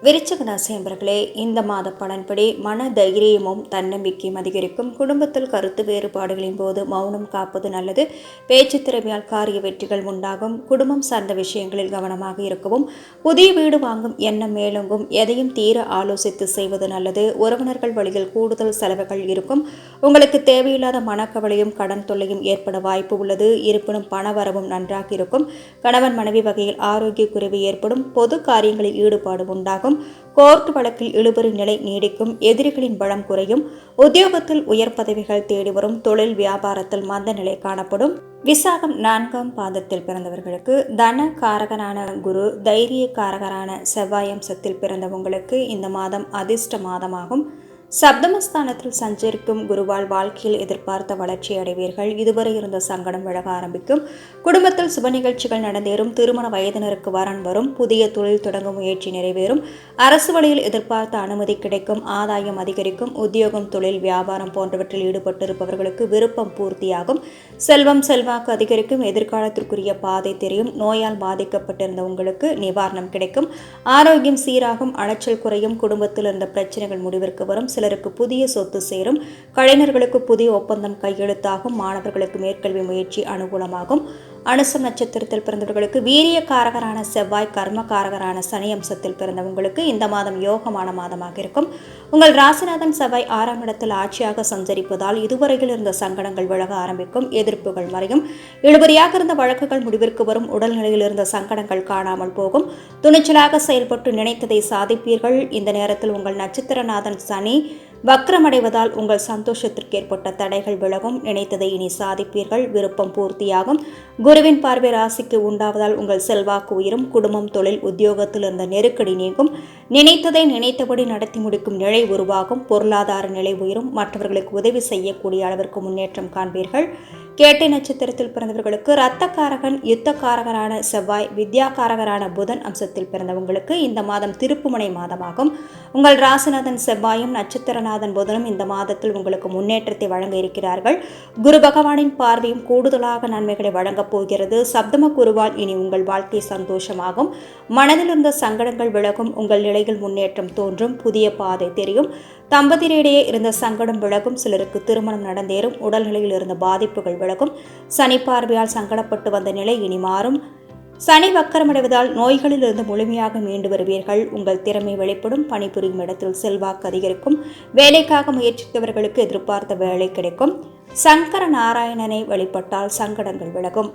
விருச்சிக ராசி அன்பர்களே, இந்த மாத பலன்படி மன தைரியமும் தன்னம்பிக்கையும் அதிகரிக்கும். குடும்பத்தில் கருத்து வேறுபாடுகளின் போது மௌனம் காப்பது நல்லது. பேச்சு திறமையால் காரிய வெற்றிகள் உண்டாகும். குடும்பம் சார்ந்த விஷயங்களில் கவனமாக இருக்கவும். புதிய வீடு வாங்கும் எண்ணம் மேலோங்கும். எதையும் தீர ஆலோசித்து செய்வது நல்லது. உறவினர்கள் வழியில் கூடுதல் செலவுகள் இருக்கும். உங்களுக்கு தேவையில்லாத மனக்கவலையும் கடன் தொல்லையும் ஏற்பட வாய்ப்பு உள்ளது. இருப்பினும் பண வரவும் நன்றாக இருக்கும். கணவன் மனைவி வகையில் ஆரோக்கிய குறைவு ஏற்படும். பொது காரியங்களில் ஈடுபாடு உண்டாகும். கோர்ட் வழக்கில் இழுபறி நிலை நீடிக்கும். எதிரிகளின் பலம் குறையும். உத்தியோகத்தில் உயர் பதவிகள் தேடி வரும். தொழில் வியாபாரத்தில் மந்த நிலை காணப்படும். விசாகம் 4ஆம் பாதத்தில் பிறந்தவர்களுக்கு தன காரகரான குரு, தைரிய காரகரான செவ்வாய் அம்சத்தில் பிறந்தவங்களுக்கு இந்த மாதம் அதிர்ஷ்ட மாதமாகும். சப்தமஸ்தானத்தில் சஞ்சரிக்கும் குருவால் வாழ்க்கையில் எதிர்பார்த்த வளர்ச்சி அடைவீர்கள். இதுவரை இருந்த சங்கடம் விலக ஆரம்பிக்கும். குடும்பத்தில் சுப நிகழ்ச்சிகள் நடந்தேறும். திருமண வயதினருக்கு வரன் வரும். புதிய தொழில் தொடங்கும் முயற்சி நிறைவேறும். அரசு வழியில் எதிர்பார்த்த அனுமதி கிடைக்கும். ஆதாயம் அதிகரிக்கும். உத்தியோகம், தொழில், வியாபாரம் போன்றவற்றில் ஈடுபட்டிருப்பவர்களுக்கு விருப்பம் பூர்த்தியாகும். செல்வம் செல்வாக்கு அதிகரிக்கும். எதிர்காலத்திற்குரிய பாதை தெரியும். நோயால் பாதிக்கப்பட்டிருந்த உங்களுக்கு நிவாரணம் கிடைக்கும். ஆரோக்கியம் சீராகும். அலைச்சல் குறையும். குடும்பத்தில் இருந்த பிரச்சனைகள் முடிவிற்கு வரும். சிலருக்கு புதிய சொத்து சேரும். கலைஞர்களுக்கு புதிய ஒப்பந்தம் கையெழுத்தாகும். மாணவர்களுக்கு மேற்கல்வி முயற்சி அனுகூலமாகும். அனுசம் நட்சத்திரத்தில் பிறந்தவர்களுக்கு வீரிய காரகரான செவ்வாய், கர்ம காரகரான சனி அம்சத்தில் பிறந்தவங்களுக்கு இந்த மாதம் யோகமான மாதமாக இருக்கும். உங்கள் ராசிநாதன் செவ்வாய் 6ஆம் இடத்தில் ஆட்சியாக சஞ்சரிப்பதால் இதுவரையில் இருந்த சங்கடங்கள் விலக ஆரம்பிக்கும். எதிர்ப்புகள் மறையும். இழுபறியாக இருந்த வழக்குகள் முடிவிற்கு வரும். உடல்நிலையில் இருந்த சங்கடங்கள் காணாமல் போகும். துணிச்சலாக செயல்பட்டு நினைத்ததை சாதிப்பீர்கள். இந்த நேரத்தில் உங்கள் நட்சத்திரநாதன் சனி வக்ரமடைவதால் உங்கள் சந்தோஷத்திற்கு ஏற்பட்ட தடைகள் விலகும். நினைத்ததை இனி சாதிப்பீர்கள். விருப்பம் பூர்த்தியாகும். குருவின் பார்வை ராசிக்கு உண்டாவதால் உங்கள் செல்வாக்கு உயரும். குடும்பம், தொழில், உத்தியோகத்தில் இருந்த நெருக்கடி நீங்கும். நினைத்ததை நினைத்தபடி நடத்தி முடிக்கும் நிலை உருவாகும். பொருளாதார நிலை உயரும். மற்றவர்களுக்கு உதவி செய்யக்கூடிய அளவிற்கு முன்னேற்றம் காண்பீர்கள். கேட்டை நட்சத்திரத்தில் பிறந்தவர்களுக்கு இரத்தக்காரகன், யுத்தக்காரகரான செவ்வாய், வித்யாகாரகரான புதன் அம்சத்தில் பிறந்தவங்களுக்கு இந்த மாதம் திருப்புமுனை மாதமாகும். உங்கள் ராசிநாதன் செவ்வாயும் நட்சத்திரநாதன் புதனும் இந்த மாதத்தில் உங்களுக்கு முன்னேற்றத்தை வழங்க இருக்கிறார்கள். குரு பகவானின் பார்வையும் கூடுதலாக நன்மைகளை வழங்கப் போகிறது. சப்தம குருவால் இனி உங்கள் வாழ்க்கை சந்தோஷமாகும். மனதில் இருந்த சங்கடங்கள் விலகும். உங்கள் நிலையில் முன்னேற்றம் தோன்றும். புதிய பாதை தெரியும். தம்பதியரிடையே இருந்த சங்கடம் விலகும். சிலருக்கு திருமணம் நடந்தேறும். உடல்நிலையில் இருந்த பாதிப்புகள் விலகும். சனி பார்வையால் சங்கடப்பட்டு வந்த நிலை இனி மாறும். சனி வக்கரமடைவதால் நோய்களில் இருந்து முழுமையாக மீண்டு வருவீர்கள். உங்கள் திறமை வெளிப்படும். பணிபுரியும் இடத்தில் செல்வாக்கு அதிகரிக்கும். வேலைக்காக முயற்சித்தவர்களுக்கு எதிர்பார்த்த வேலை கிடைக்கும். சங்கர நாராயணனை வழிபட்டால் சங்கடங்கள் விலகும்.